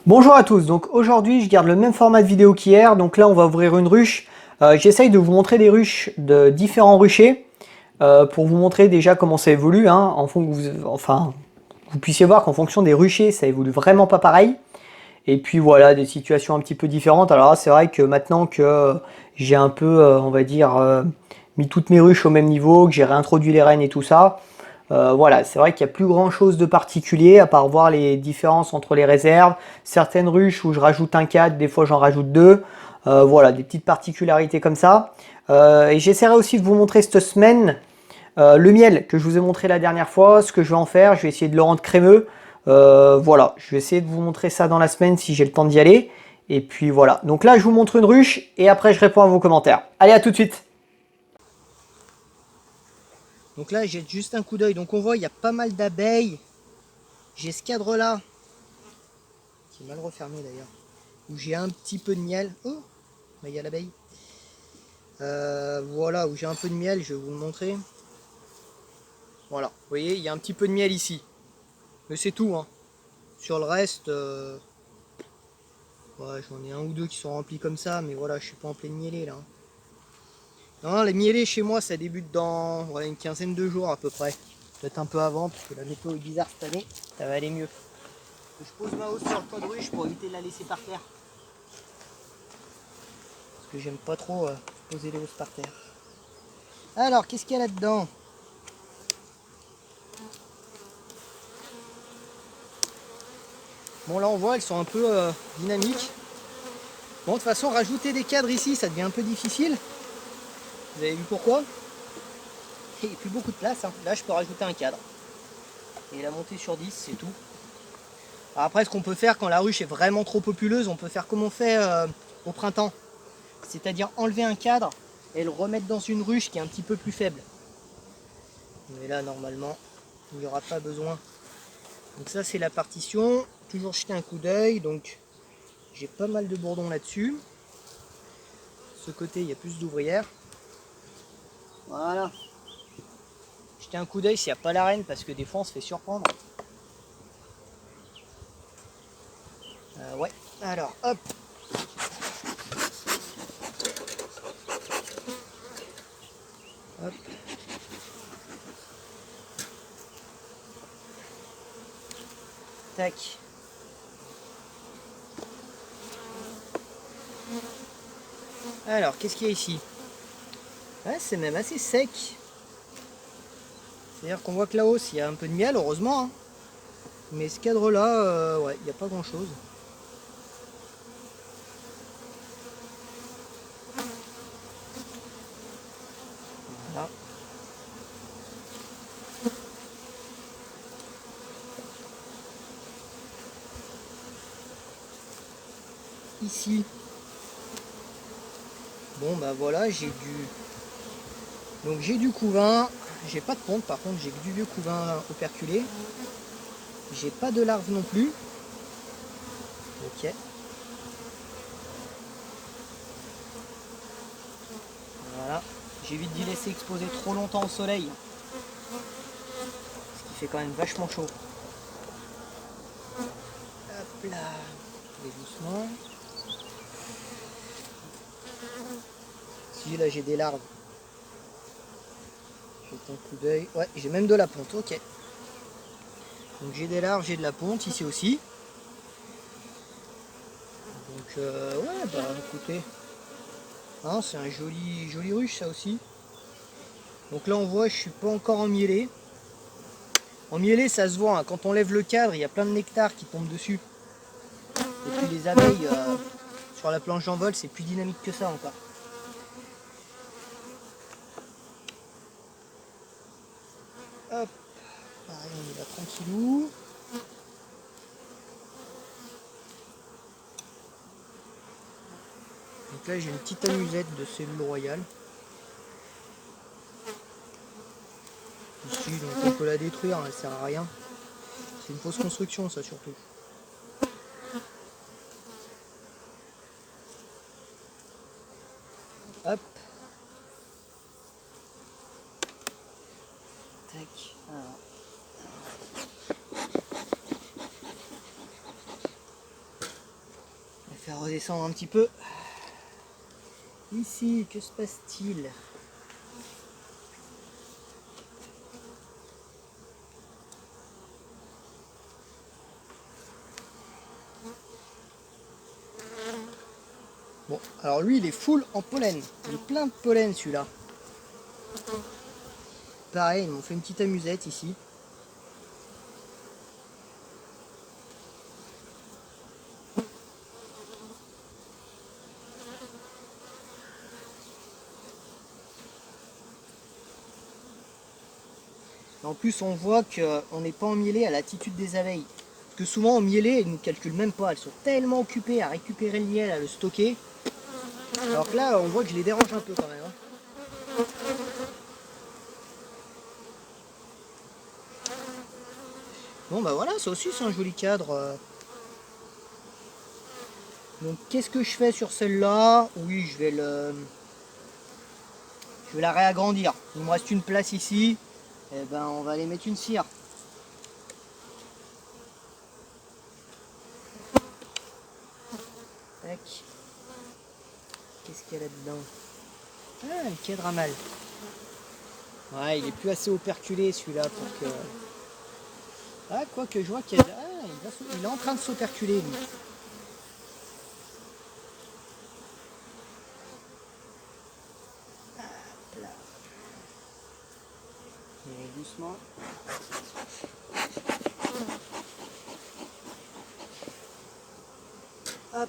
Bonjour à tous, donc aujourd'hui je garde le même format de vidéo qu'hier, donc là on va ouvrir une ruche. J'essaye de vous montrer des ruches de différents ruchers, pour vous montrer déjà comment ça évolue, hein, vous puissiez voir qu'en fonction des ruchers ça évolue vraiment pas pareil. Et puis voilà, des situations un petit peu différentes. Alors là c'est vrai que maintenant que j'ai un peu, on va dire, mis toutes mes ruches au même niveau, que j'ai réintroduit les rennes et tout ça, voilà, c'est vrai qu'il n'y a plus grand chose de particulier à part voir les différences entre les réserves. Certaines ruches où je rajoute un cadre, des fois j'en rajoute deux. Voilà, des petites particularités comme ça. Et j'essaierai aussi de vous montrer cette semaine le miel que je vous ai montré la dernière fois, ce que je vais en faire. Je vais essayer de le rendre crémeux. Voilà, je vais essayer de vous montrer ça dans la semaine si j'ai le temps d'y aller. Et puis voilà, donc là je vous montre une ruche et après je réponds à vos commentaires. Allez, à tout de suite. Donc là, j'ai juste un coup d'œil. Donc on voit, il y a pas mal d'abeilles. J'ai ce cadre-là, qui est mal refermé d'ailleurs, où j'ai un petit peu de miel. Oh, mais il y a l'abeille. Voilà, où j'ai un peu de miel, je vais vous le montrer. Voilà, vous voyez, il y a un petit peu de miel ici. Mais c'est tout, hein. Sur le reste, ouais, j'en ai un ou deux qui sont remplis comme ça, mais voilà, je suis pas en pleine mielée là. Non, les mielés chez moi, ça débute dans ouais, une quinzaine de jours à peu près. Peut-être un peu avant, parce que la météo est bizarre cette année, ça va aller mieux. Je pose ma hausse sur le toit de ruche pour éviter de la laisser par terre. Parce que j'aime pas trop poser les hausses par terre. Alors, qu'est-ce qu'il y a là-dedans? Bon, là on voit, elles sont un peu dynamiques. Bon, de toute façon, rajouter des cadres ici, ça devient un peu difficile. Vous avez vu pourquoi? Il n'y a plus beaucoup de place, hein. Là, je peux rajouter un cadre. Et la monter sur 10, c'est tout. Alors après, ce qu'on peut faire quand la ruche est vraiment trop populeuse, on peut faire comme on fait au printemps. C'est-à-dire enlever un cadre et le remettre dans une ruche qui est un petit peu plus faible. Mais là, normalement, il n'y aura pas besoin. Donc ça, c'est la partition. Toujours jeter un coup d'œil. Donc, j'ai pas mal de bourdons là-dessus. Ce côté, il y a plus d'ouvrières. Voilà. Jeter un coup d'œil s'il n'y a pas la reine, parce que des fois, on se fait surprendre. Ouais. Alors, hop. Hop. Tac. Alors, qu'est-ce qu'il y a ici? Ouais, c'est même assez sec. C'est-à-dire qu'on voit que là-haut, il y a un peu de miel, heureusement. Hein. Mais ce cadre-là, ouais, il n'y a pas grand-chose. Voilà. Ici. Bon, bah voilà, donc j'ai du couvain. J'ai pas de ponte, par contre, j'ai que du vieux couvain operculé. J'ai pas de larves non plus. Ok. Voilà. J'évite d'y laisser exposer trop longtemps au soleil. Ce qui fait quand même vachement chaud. Hop là. Et doucement. Si là j'ai des larves. Jette un coup d'œil. Ouais, j'ai même de la ponte, ok. Donc j'ai des larves, j'ai de la ponte ici aussi. Donc ouais, bah écoutez. Hein, c'est un joli ruche ça aussi. Donc là on voit, je suis pas encore en mielé. En mielé ça se voit, hein. Quand on lève le cadre, il y a plein de nectar qui tombe dessus. Et puis les abeilles sur la planche d'envol, c'est plus dynamique que ça encore. Hop, pareil on y va tranquillou. Donc là j'ai une petite amusette de cellule royale. Ici donc on peut la détruire, elle sert à rien. C'est une fausse construction ça surtout. Hop. Tac. Alors. faire redescendre un petit peu. Ici, que se passe-t-il? Bon, alors lui, il est full en pollen. Il est plein de pollen, celui-là. Pareil, ils m'ont fait une petite amusette ici. En plus, on voit qu'on n'est pas emmêlé à l'attitude des abeilles. Parce que souvent, en mielé, elles ne calculent même pas. Elles sont tellement occupées à récupérer le miel, à le stocker. Alors que là, on voit que je les dérange un peu quand même. Bon, bah voilà, ça aussi, c'est un joli cadre. Donc, qu'est-ce que je fais sur celle-là? Oui, je vais la réagrandir. Il me reste une place ici. Et ben, on va aller mettre une cire. Tac. Qu'est-ce qu'il y a là-dedans? Ah, un cadre à mal. Ouais, il est plus assez operculé celui-là pour que... Ah, quoi que je vois qu'il y a... Ah, il est en train de s'operculer lui. Hop là. Et doucement. Hop.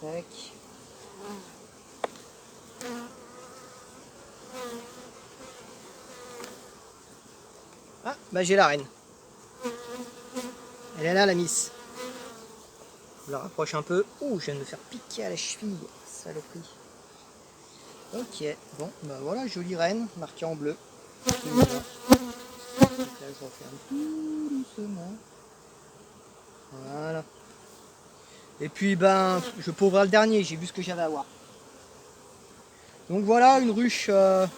Tac. Ah, bah j'ai la reine. Elle est là, la miss. Je la rapproche un peu. Ouh, je viens de me faire piquer à la cheville. Saloperie. Ok, bon, bah voilà, jolie reine, marquée en bleu. Là, je referme tout doucement. Voilà. Et puis, ben, je peux ouvrir le dernier, j'ai vu ce que j'avais à voir. Donc voilà, une ruche, il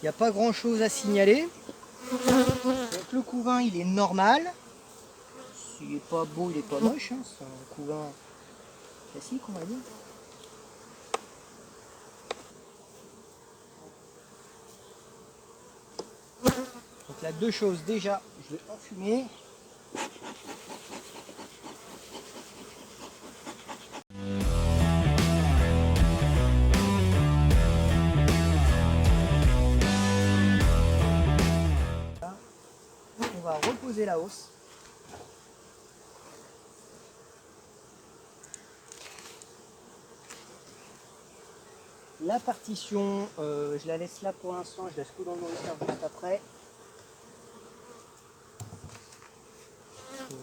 n'y a pas grand chose à signaler. Donc le couvain, il est normal. S'il n'est pas beau, il n'est pas moche. Hein. C'est un couvain classique, on va dire. Donc là, deux choses. Déjà, je vais enfumer. Là, on va reposer la hausse. La partition, je la laisse là pour l'instant, je laisse couler dans le nourriture juste après.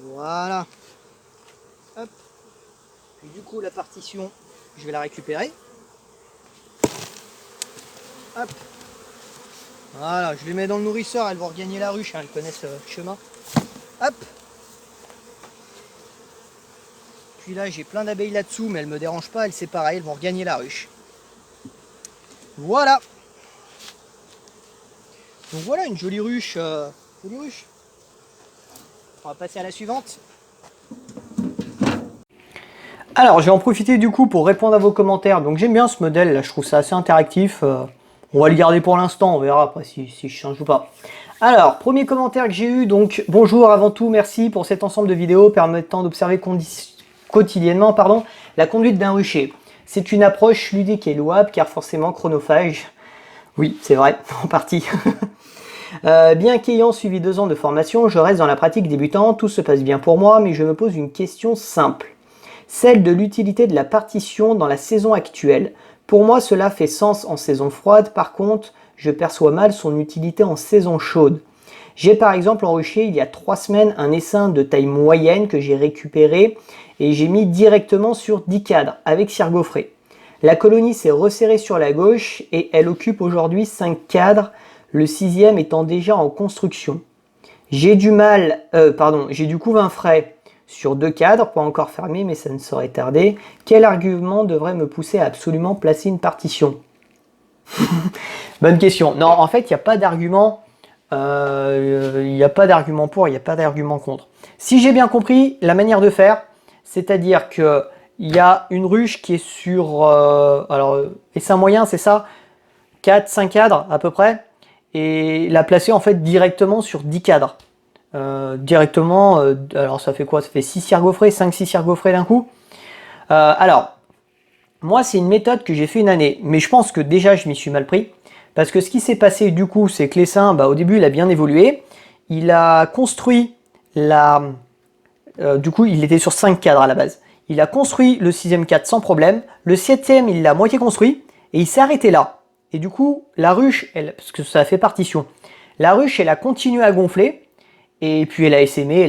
Voilà. Hop. Puis du coup la partition, je vais la récupérer. Hop. Voilà, je les mets dans le nourrisseur, elles vont regagner la ruche, hein, elles connaissent le chemin. Hop. Puis là j'ai plein d'abeilles là-dessous, mais elles ne me dérangent pas, elles c'est pareil, elles vont regagner la ruche. Voilà. Donc voilà une jolie ruche. Jolie ruche. On va passer à la suivante. Alors, je vais en profiter du coup pour répondre à vos commentaires. Donc, j'aime bien ce modèle, là, je trouve ça assez interactif. On va le garder pour l'instant, on verra après si je change ou pas. Alors, premier commentaire que j'ai eu, donc, bonjour avant tout, merci pour cet ensemble de vidéos permettant d'observer quotidiennement la conduite d'un rucher. C'est une approche ludique et louable car forcément chronophage. Oui, c'est vrai, en partie. Bien qu'ayant suivi 2 ans de formation, je reste dans la pratique débutante, tout se passe bien pour moi, mais je me pose une question simple. Celle de l'utilité de la partition dans la saison actuelle. Pour moi, cela fait sens en saison froide, par contre, je perçois mal son utilité en saison chaude. J'ai par exemple enruché il y a 3 semaines un essaim de taille moyenne que j'ai récupéré et j'ai mis directement sur 10 cadres avec cire gaufrée. La colonie s'est resserrée sur la gauche et elle occupe aujourd'hui 5 cadres, le 6e étant déjà en construction. J'ai du couvain frais sur 2 cadres, pas encore fermés, mais ça ne saurait tarder. Quel argument devrait me pousser à absolument placer une partition? Bonne question. Non, en fait, il n'y a pas d'argument. il n'y a pas d'argument pour, il n'y a pas d'argument contre. Si j'ai bien compris, la manière de faire, c'est-à-dire que il y a une ruche qui est sur, alors, essaim moyen, c'est ça, 4-5 cadres à peu près, et la placer en fait directement sur 10 cadres. Directement, alors ça fait quoi? Ça fait 6 cires gaufrées, 5-6 cires gaufrées d'un coup. Alors, moi c'est une méthode que j'ai fait une année, mais je pense que déjà je m'y suis mal pris. Parce que ce qui s'est passé du coup, c'est que l'essaim, au début il a bien évolué. Il a construit la... du coup il était sur 5 cadres à la base. Il a construit le 6e cadre sans problème. Le 7e il l'a moitié construit et il s'est arrêté là. Et du coup la ruche, parce que ça a fait partition, la ruche elle a continué à gonfler. Et puis elle a essaimé,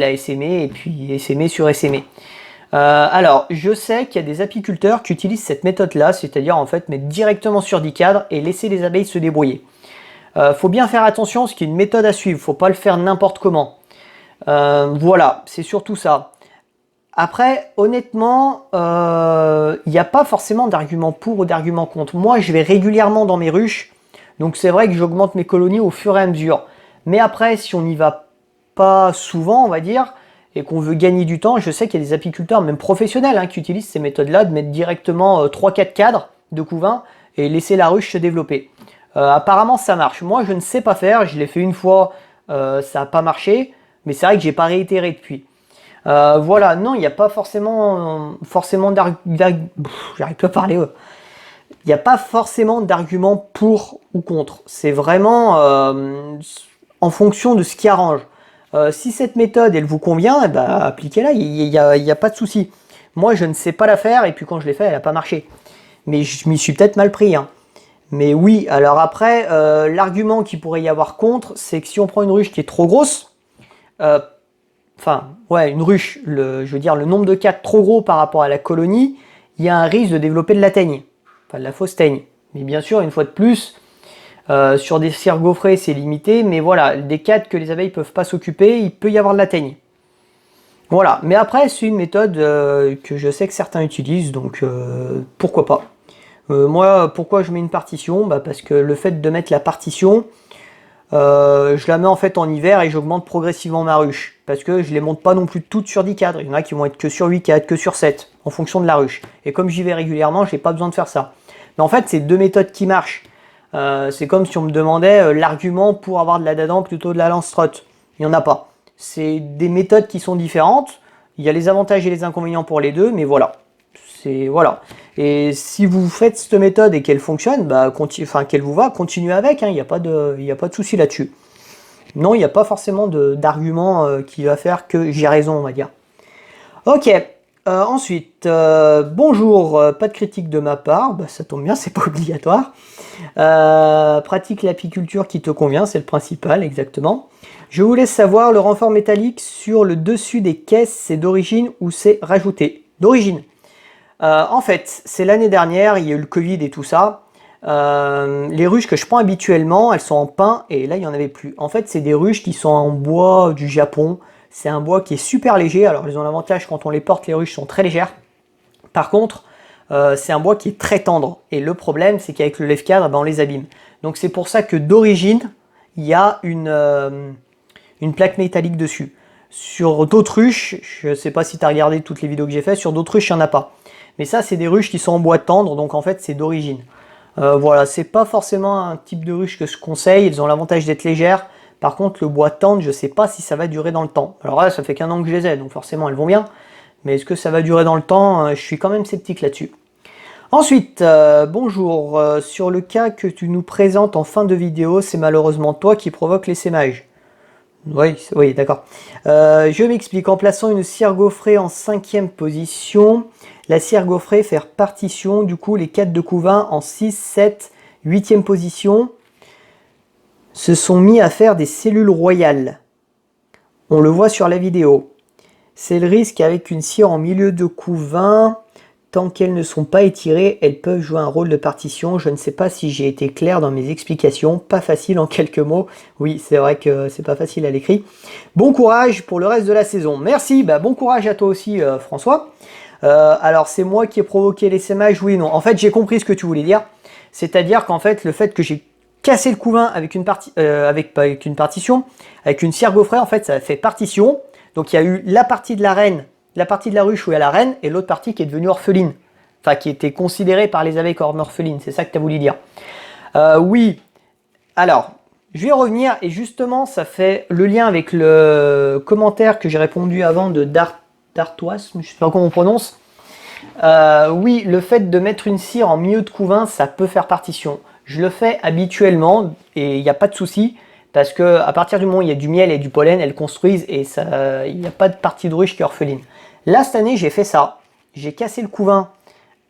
et puis essaimé sur essaimé. Alors, je sais qu'il y a des apiculteurs qui utilisent cette méthode-là, c'est-à-dire en fait mettre directement sur 10 cadres et laisser les abeilles se débrouiller. Faut bien faire attention, ce qui est une méthode à suivre, faut pas le faire n'importe comment. Voilà, c'est surtout ça. Après, honnêtement, il n'y a pas forcément d'argument pour ou d'argument contre. Moi, je vais régulièrement dans mes ruches, donc c'est vrai que j'augmente mes colonies au fur et à mesure. Mais après, si on n'y va pas souvent, on va dire, et qu'on veut gagner du temps, je sais qu'il y a des apiculteurs, même professionnels, qui utilisent ces méthodes-là, de mettre directement 3-4 cadres de couvain et laisser la ruche se développer. Apparemment, ça marche. Moi, je ne sais pas faire, je l'ai fait une fois, ça n'a pas marché, mais c'est vrai que j'ai pas réitéré depuis. Voilà, non, il n'y a pas forcément j'arrive pas à parler. Il n'y a pas forcément d'argument pour ou contre. C'est vraiment en fonction de ce qui arrange. Si cette méthode elle vous convient, appliquez-la, il n'y a pas de souci. Moi je ne sais pas la faire et puis quand je l'ai fait elle n'a pas marché. Mais je m'y suis peut-être mal pris. Mais oui, alors après, l'argument qu'il pourrait y avoir contre, c'est que si on prend une ruche qui est trop grosse, une ruche, je veux dire le nombre de cadres trop gros par rapport à la colonie, il y a un risque de développer de la teigne, enfin de la fausse teigne. Mais bien sûr, une fois de plus, sur des cires gaufrées, c'est limité, mais voilà, des cadres que les abeilles peuvent pas s'occuper, il peut y avoir de la teigne. Voilà, mais après, c'est une méthode que je sais que certains utilisent, donc pourquoi pas. Moi, pourquoi je mets une partition? Parce que le fait de mettre la partition, je la mets en fait en hiver et j'augmente progressivement ma ruche. Parce que je les monte pas non plus toutes sur 10 cadres. Il y en a qui vont être que sur 8 cadres, que sur 7, en fonction de la ruche. Et comme j'y vais régulièrement, j'ai pas besoin de faire ça. Mais en fait, c'est deux méthodes qui marchent. C'est comme si on me demandait l'argument pour avoir de la dadan plutôt de la lance-trotte. Il n'y en a pas. C'est des méthodes qui sont différentes. Il y a les avantages et les inconvénients pour les deux, mais voilà. Voilà. Et si vous faites cette méthode et qu'elle fonctionne, qu'elle vous va, continuez avec. Il n'y a pas de souci là-dessus. Non, il n'y a pas forcément d'argument qui va faire que j'ai raison, on va dire. Ok. Ensuite, bonjour, pas de critique de ma part, ça tombe bien, c'est pas obligatoire. Pratique l'apiculture qui te convient, c'est le principal, exactement. Je vous laisse savoir, le renfort métallique sur le dessus des caisses, c'est d'origine ou c'est rajouté? D'origine. En fait, c'est l'année dernière, il y a eu le Covid et tout ça. Les ruches que je prends habituellement, elles sont en pin et là il n'y en avait plus. En fait, c'est des ruches qui sont en bois du Japon. C'est un bois qui est super léger. Alors, ils ont l'avantage quand on les porte, les ruches sont très légères. Par contre, c'est un bois qui est très tendre. Et le problème, c'est qu'avec le lève-cadre, on les abîme. Donc, c'est pour ça que d'origine, il y a une plaque métallique dessus. Sur d'autres ruches, je ne sais pas si tu as regardé toutes les vidéos que j'ai faites, sur d'autres ruches, il n'y en a pas. Mais ça, c'est des ruches qui sont en bois tendre, donc en fait, c'est d'origine. Voilà, c'est pas forcément un type de ruche que je conseille. Ils ont l'avantage d'être légères. Par contre, le bois tendre, je ne sais pas si ça va durer dans le temps. Alors là, ça fait qu'1 an que je les ai, donc forcément, elles vont bien. Mais est-ce que ça va durer dans le temps? Je suis quand même sceptique là-dessus. Ensuite, bonjour. Sur le cas que tu nous présentes en fin de vidéo, c'est malheureusement toi qui provoque l'essaimage. Oui, d'accord. Je m'explique. En plaçant une cire gaufrée en 5e position, la cire gaufrée fait partition, du coup, les 4 de couvain en 6, 7, 8e position se sont mis à faire des cellules royales. On le voit sur la vidéo. C'est le risque avec une cire en milieu de couvain. Tant qu'elles ne sont pas étirées, elles peuvent jouer un rôle de partition. Je ne sais pas si j'ai été clair dans mes explications. Pas facile en quelques mots. Oui, c'est vrai que c'est pas facile à l'écrit. Bon courage pour le reste de la saison. Merci, bon courage à toi aussi François. Alors c'est moi qui ai provoqué l'essaimage, oui non. En fait j'ai compris ce que tu voulais dire. C'est-à-dire qu'en fait le fait que j'ai casser le couvain avec une partition, avec une cire gaufrée, en fait, ça fait partition. Donc il y a eu la partie de la reine, la partie de la ruche où il y a la reine, et l'autre partie qui est devenue orpheline. Enfin, qui était considérée par les abeilles comme orpheline, c'est ça que tu as voulu dire. Oui, alors, je vais revenir, et justement, ça fait le lien avec le commentaire que j'ai répondu avant de Dartois, je ne sais pas comment on prononce. Oui, le fait de mettre une cire en milieu de couvain, ça peut faire partition. Je le fais habituellement, et il n'y a pas de souci, parce que à partir du moment où il y a du miel et du pollen, elles construisent, et il n'y a pas de partie de ruche qui est orpheline. Là, cette année, j'ai fait ça. J'ai cassé le couvain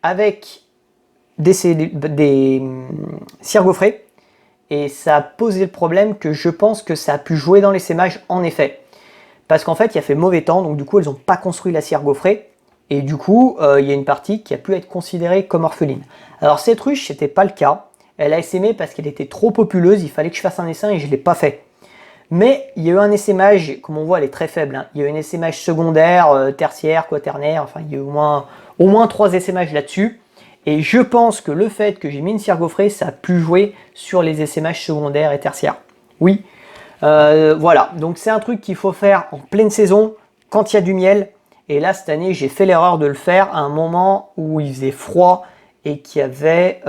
avec des cires gaufrées, et ça a posé le problème que je pense que ça a pu jouer dans l'essaimage en effet. Parce qu'en fait, il a fait mauvais temps, donc du coup, elles n'ont pas construit la cire gaufrée, et du coup, il y a une partie qui a pu être considérée comme orpheline. Alors cette ruche, c'était pas le cas. Elle a essaimé parce qu'elle était trop populeuse, il fallait que je fasse un essaim et je ne l'ai pas fait. Mais il y a eu un essaimage, comme on voit, elle est très faible, hein. Il y a eu un essaimage secondaire, tertiaire, quaternaire, enfin il y a eu au moins 3 essaimages là-dessus. Et je pense que le fait que j'ai mis une cire gaufrée, ça a pu jouer sur les essaimages secondaires et tertiaires. Oui, voilà, donc c'est un truc qu'il faut faire en pleine saison, quand il y a du miel. Et là, cette année, j'ai fait l'erreur de le faire à un moment où il faisait froid et qu'il n'y avait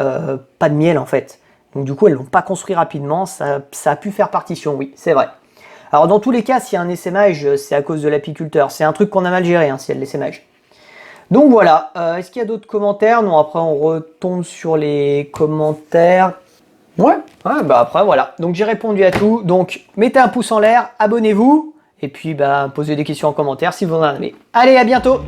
pas de miel en fait. Donc du coup, elles ne l'ont pas construit rapidement, ça a pu faire partition, oui, c'est vrai. Alors dans tous les cas, s'il y a un essaimage, c'est à cause de l'apiculteur. C'est un truc qu'on a mal géré, hein, s'il y a de l'essaimage. Donc voilà, est-ce qu'il y a d'autres commentaires? Non, après on retombe sur les commentaires. Ouais, bah après voilà. Donc j'ai répondu à tout. Donc mettez un pouce en l'air, abonnez-vous, et puis bah posez des questions en commentaire si vous en avez. Allez, à bientôt!